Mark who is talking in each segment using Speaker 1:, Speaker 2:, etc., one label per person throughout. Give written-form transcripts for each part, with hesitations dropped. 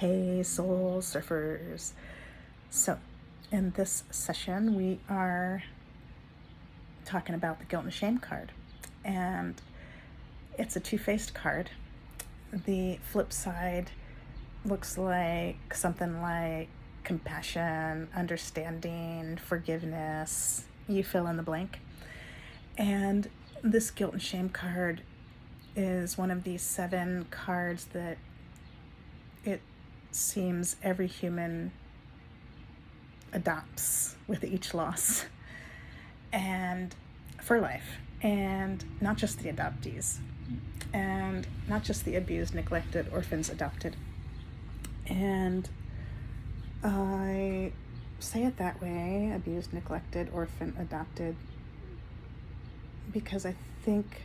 Speaker 1: Hey, soul surfers. So, in this session, we are talking about the guilt and shame card. And it's a two-faced card. The flip side looks like something like compassion, understanding, forgiveness. You fill in the blank. And this guilt and shame card is one of these 7 cards that it seems every human adopts with each loss and for life, and not just the adoptees, and not just the abused, neglected, orphans, adopted. And I say it that way, abused, neglected, orphan, adopted, because I think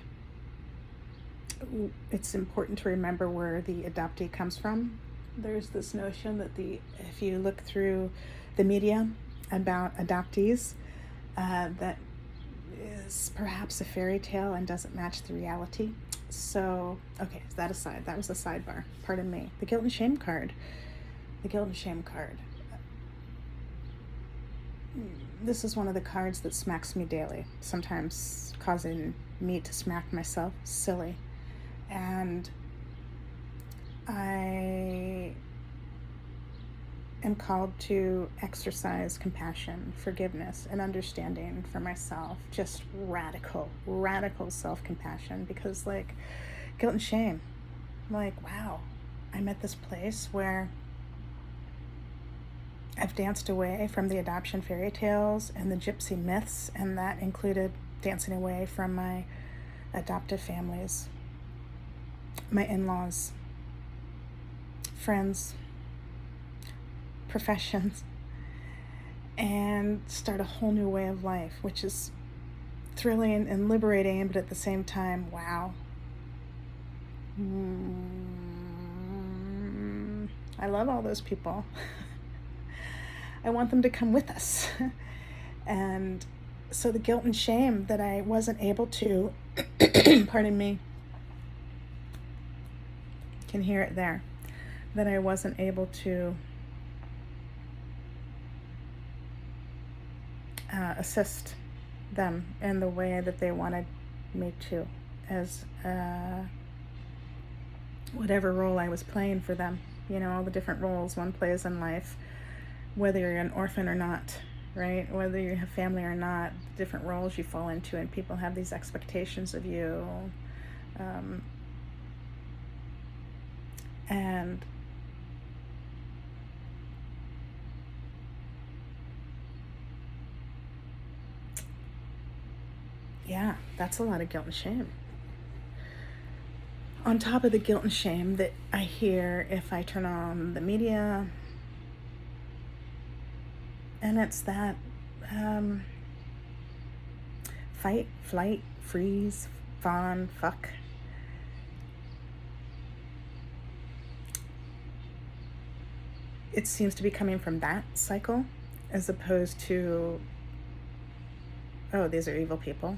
Speaker 1: it's important to remember where the adoptee comes from. There's this notion that if you look through the media about adoptees, that is perhaps a fairy tale and doesn't match the reality. So, okay, that aside, that was a sidebar. Pardon me. The guilt and shame card. The guilt and shame card. This is one of the cards that smacks me daily, sometimes causing me to smack myself silly. And I am called to exercise compassion, forgiveness, and understanding for myself. Just radical self-compassion, because like guilt and shame, like, wow, I'm at this place where I've danced away from the adoption fairy tales and the gypsy myths, and that included dancing away from my adoptive families, my in-laws, friends, professions, and start a whole new way of life, which is thrilling and liberating, but at the same time, wow. I love all those people. I want them to come with us. And so the guilt and shame that I wasn't able to, pardon me, can hear it there, that I wasn't able to assist them in the way that they wanted me to, as whatever role I was playing for them. You know, all the different roles one plays in life, whether you're an orphan or not, right? Whether you have family or not, different roles you fall into, and people have these expectations of you. And yeah, that's a lot of guilt and shame. On top of the guilt and shame that I hear if I turn on the media, and it's that fight, flight, freeze, fawn, fuck. It seems to be coming from that cycle, as opposed to, oh, these are evil people.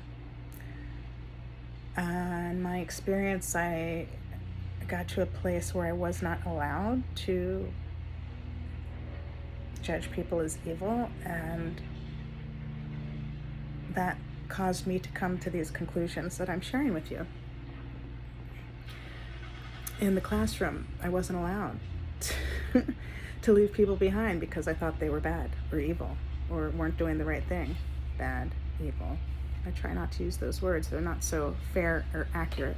Speaker 1: In my experience, I got to a place where I was not allowed to judge people as evil, and that caused me to come to these conclusions that I'm sharing with you. In the classroom, I wasn't allowed to leave people behind because I thought they were bad or evil or weren't doing the right thing. Bad, evil. I try not to use those words. They're not so fair or accurate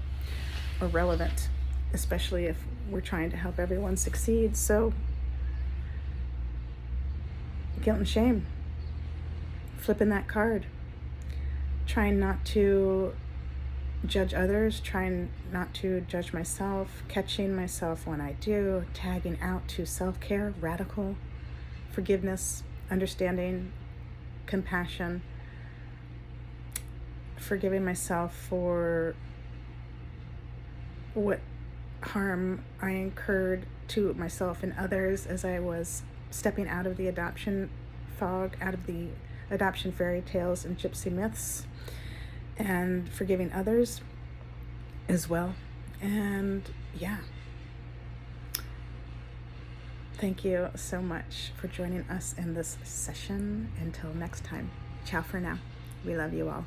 Speaker 1: or relevant, especially if we're trying to help everyone succeed. So, guilt and shame. Flipping that card. Trying not to judge others, trying not to judge myself, catching myself when I do, tagging out to self-care, radical, forgiveness, understanding, compassion, forgiving myself for what harm I incurred to myself and others as I was stepping out of the adoption fog, out of the adoption fairy tales and gypsy myths, and forgiving others as well. And yeah, Thank you so much for joining us in this session. Until next time, ciao for now. We love you all.